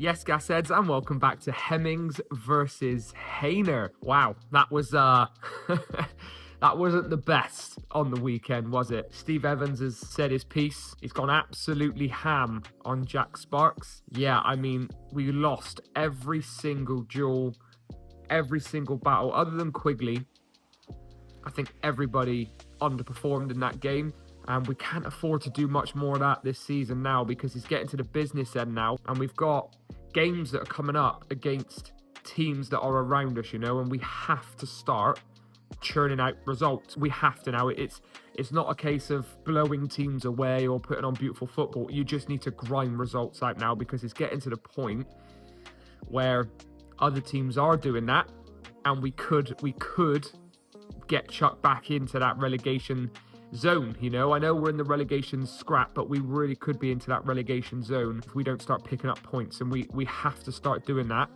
Yes, Gasheads, and welcome back to Hemmings versus HAYNER. Wow, that was that wasn't the best on the weekend, was it? Steve Evans has said his piece. He's gone absolutely ham on Jack Sparks. Yeah, I mean, we lost every single duel, every single battle, other than Quigley. I think everybody underperformed in that game. And we can't afford to do much more of that this season now because he's getting to the business end now. And we've got games that are coming up against teams that are around us, you know, and we have to start churning out results. We have to now. It's not a case of blowing teams away or putting on beautiful football. You just need to grind results out now because it's getting to the point where other teams are doing that. And we could get chucked back into that relegation zone, you know. I know we're in the relegation scrap, but we really could be into that relegation zone if we don't start picking up points, and we have to start doing that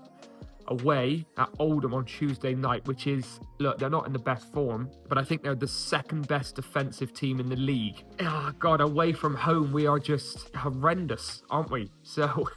away at Oldham on Tuesday night, which is, look, they're not in the best form, but I think they're the second best defensive team in the league. Oh God, away from home we are just horrendous, aren't we? So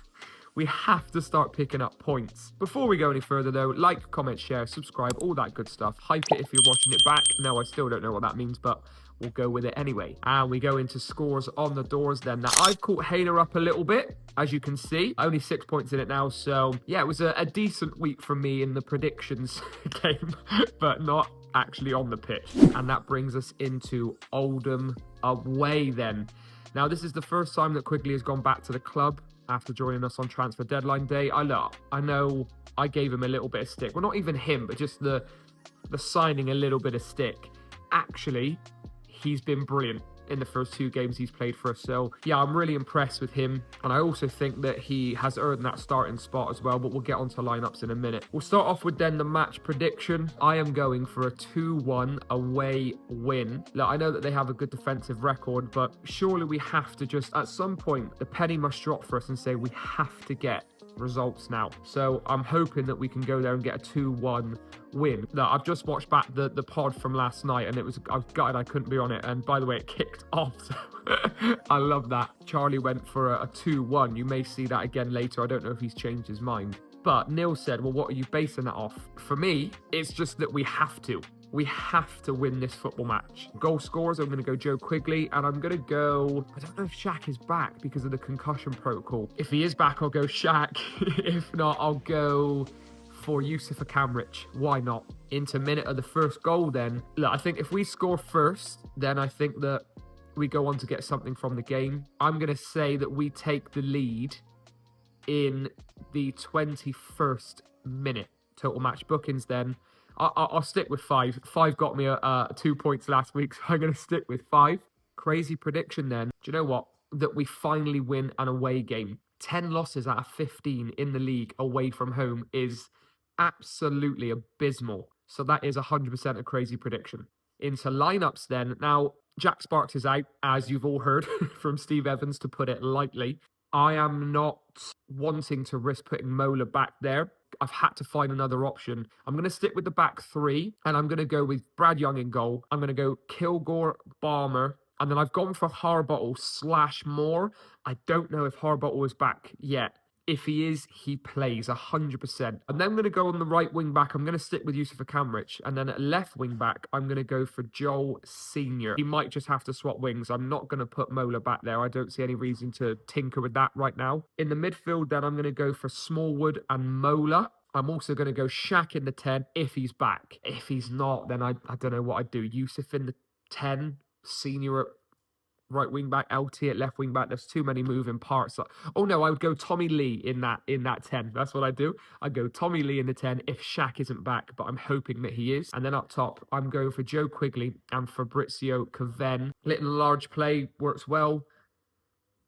we have to start picking up points. Before we go any further though, like, comment, share, subscribe, all that good stuff. Hype it if you're watching it back. No, I still don't know what that means, but we'll go with it anyway. And we go into scores on the doors then. Now, I've caught HAYNER up a little bit, as you can see. Only 6 points in it now, so yeah, it was a decent week for me in the predictions game, but not actually on the pitch. And that brings us into Oldham away then. Now, this is the first time that Quigley has gone back to the club after joining us on transfer deadline day. I know I gave him a little bit of stick. Well, not even him, but just the signing a little bit of stick. Actually, he's been brilliant in the first 2 games he's played for us. So yeah, I'm really impressed with him. And I also think that he has earned that starting spot as well, but we'll get onto lineups in a minute. We'll start off with then the match prediction. I am going for a 2-1 away win. Look, I know that they have a good defensive record, but surely we have to just, at some point, the penny must drop for us and say we have to get results now. So I'm hoping that we can go there and get a 2-1 win. Now, I've just watched back the pod from last night, and I was gutted I couldn't be on it. And by the way, it kicked off, so I love that. Charlie went for a 2-1. You may see that again later. I don't know if he's changed his mind. But Neil said, well, what are you basing that off? For me, it's just that we have to. We have to win this football match. Goal scorers, I'm going to go Joe Quigley, and I'm going to go, I don't know if Shaq is back because of the concussion protocol. If he is back, I'll go Shaq. If not, I'll go for Yusuf Akamrich. Why not? Into minute of the first goal then. Look, I think if we score first, then I think that we go on to get something from the game. I'm going to say that we take the lead in the 21st minute. Total match bookings then. I'll stick with 5. 5 got me 2 points last week, so I'm going to stick with 5. Crazy prediction then. Do you know what? That we finally win an away game. 10 losses out of 15 in the league away from home is absolutely abysmal. So that is 100% a crazy prediction. Into lineups then. Now, Jack Sparks is out, as you've all heard from Steve Evans, to put it lightly. I am not wanting to risk putting Mola back there. I've had to find another option. I'm going to stick with the back 3, and I'm going to go with Brad Young in goal. I'm going to go Kilgore, Balmer, and then I've gone for Harbottle / Moore. I don't know if Harbottle is back yet. If he is, he plays 100%. And then I'm going to go on the right wing back. I'm going to stick with Yusuf Akamrich. And then at left wing back, I'm going to go for Joel Senior. He might just have to swap wings. I'm not going to put Mola back there. I don't see any reason to tinker with that right now. In the midfield, then I'm going to go for Smallwood and Mola. I'm also going to go Shaq in the 10 if he's back. If he's not, then I don't know what I'd do. Yusuf in the 10, Senior at right wing back, LT at left wing back. There's too many moving parts. Oh no, I would go Tommy Lee in that 10. That's what I do. I go Tommy Lee in the 10 if Shaq isn't back, but I'm hoping that he is. And then up top, I'm going for Joe Quigley and Fabrizio Caven. Little large play works well,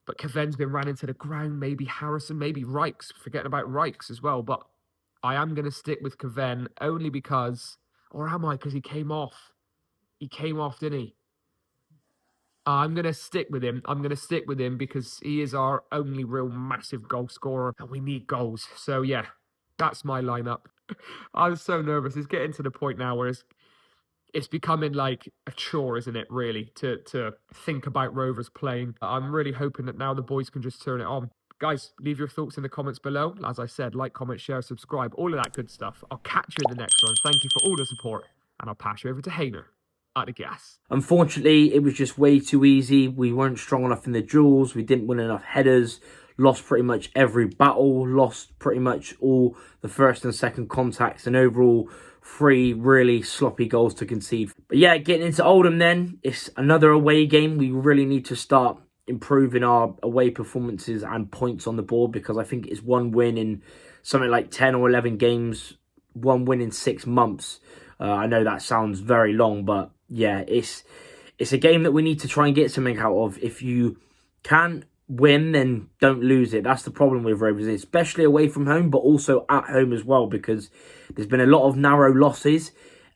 but Caven's been ran into the ground. Maybe Harrison, maybe Rykes. Forgetting about Rykes as well, but I am going to stick with Caven only because, or am I? Because he came off. He came off, didn't he? I'm going to stick with him. I'm going to stick with him because he is our only real massive goal scorer and we need goals. So, yeah, that's my lineup. I'm so nervous. It's getting to the point now where it's becoming like a chore, isn't it, really, to think about Rovers playing. I'm really hoping that now the boys can just turn it on. Guys, leave your thoughts in the comments below. As I said, like, comment, share, subscribe, all of that good stuff. I'll catch you in the next one. Thank you for all the support, and I'll pass you over to HAYNER at the gas. Unfortunately, it was just way too easy. We weren't strong enough in the duels. We didn't win enough headers. Lost pretty much every battle. Lost pretty much all the first and second contacts. And overall, 3 really sloppy goals to concede. But yeah, getting into Oldham then. It's another away game. We really need to start improving our away performances and points on the board, because I think it's 1 win in something like 10 or 11 games. 1 win in 6 months. I know that sounds very long, but yeah, it's a game that we need to try and get something out of. If you can't win, then don't lose it. That's the problem with Rovers, especially away from home, but also at home as well, because there's been a lot of narrow losses.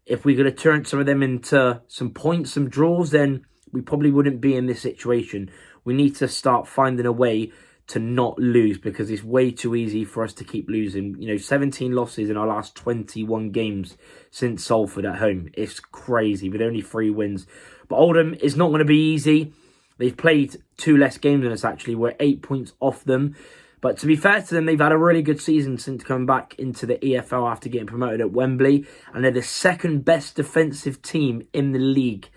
If we're going to turn some of them into some points, some draws, then we probably wouldn't be in this situation. We need to start finding a way to not lose, because it's way too easy for us to keep losing. You know, 17 losses in our last 21 games since Salford at home. It's crazy, with only 3 wins. But Oldham is not going to be easy. They've played 2 less games than us, actually. We're 8 points off them. But to be fair to them, they've had a really good season since coming back into the EFL after getting promoted at Wembley. And they're the 2nd best defensive team in the league.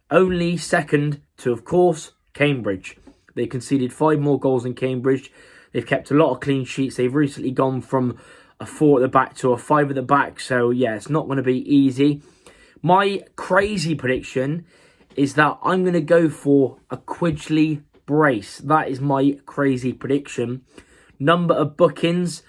Only second to, of course, Cambridge. They conceded 5 more goals than Cambridge. They've kept a lot of clean sheets. They've recently gone from a 4 at the back to a 5 at the back. So, yeah, it's not going to be easy. My crazy prediction is that I'm going to go for a Quidgley brace. That is my crazy prediction. Number of bookings,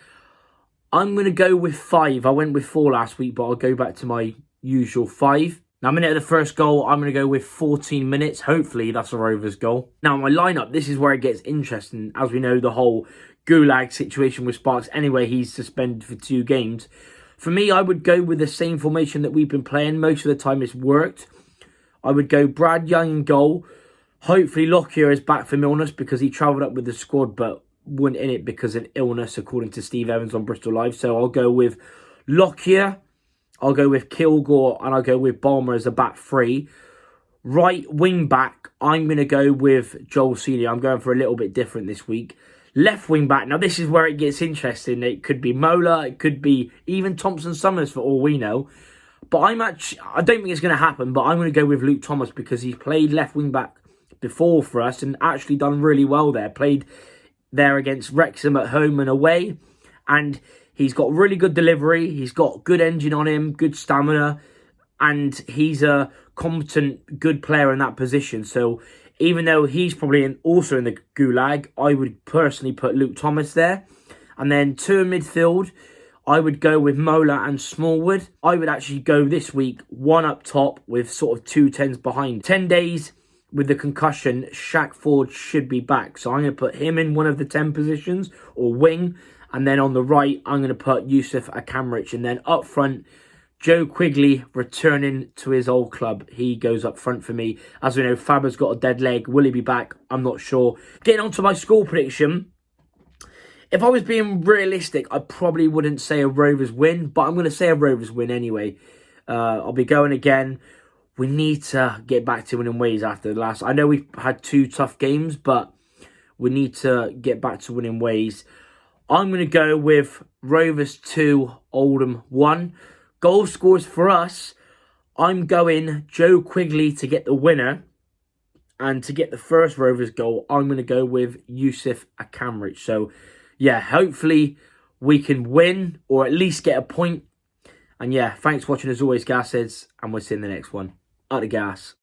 I'm going to go with 5. I went with 4 last week, but I'll go back to my usual 5. Now, a minute of the first goal, I'm going to go with 14 minutes. Hopefully, that's a Rovers goal. Now, my lineup, this is where it gets interesting. As we know, the whole Gulag situation with Sparks. Anyway, he's suspended for 2 games. For me, I would go with the same formation that we've been playing. Most of the time, it's worked. I would go Brad Young in goal. Hopefully, Lockyer is back from illness, because he travelled up with the squad, but wasn't in it because of illness, according to Steve Evans on Bristol Live. So I'll go with Lockyer. I'll go with Kilgore, and I'll go with Balmer as a back 3. Right wing back, I'm going to go with Joel Senior. I'm going for a little bit different this week. Left wing back, now this is where it gets interesting. It could be Mola, it could be even Thompson Summers for all we know. But I don't think it's going to happen, but I'm going to go with Luke Thomas, because he's played left wing back before for us and actually done really well there. Played there against Wrexham at home and away, and he's got really good delivery. He's got good engine on him, good stamina, and he's a competent, good player in that position. So even though he's probably also in the Gulag, I would personally put Luke Thomas there. And then 2 in midfield, I would go with Mola and Smallwood. I would actually go this week 1 up top with sort of 2 10s behind. 10 days with the concussion, Shaq Ford should be back. So I'm going to put him in one of the 10 positions, or wing. And then on the right, I'm going to put Yusuf Akamrich. And then up front, Joe Quigley returning to his old club. He goes up front for me. As we know, Faber's got a dead leg. Will he be back? I'm not sure. Getting on to my score prediction. If I was being realistic, I probably wouldn't say a Rovers win. But I'm going to say a Rovers win anyway. I'll be going again. We need to get back to winning ways after the last. I know we've had 2 tough games, but we need to get back to winning ways. I'm going to go with Rovers 2, Oldham 1. Goal scores for us, I'm going Joe Quigley to get the winner. And to get the first Rovers goal, I'm going to go with Yusuf Akamrich. So, yeah, hopefully we can win or at least get a point. And, yeah, thanks for watching as always, Gasheads. And we'll see you in the next one. At the gas.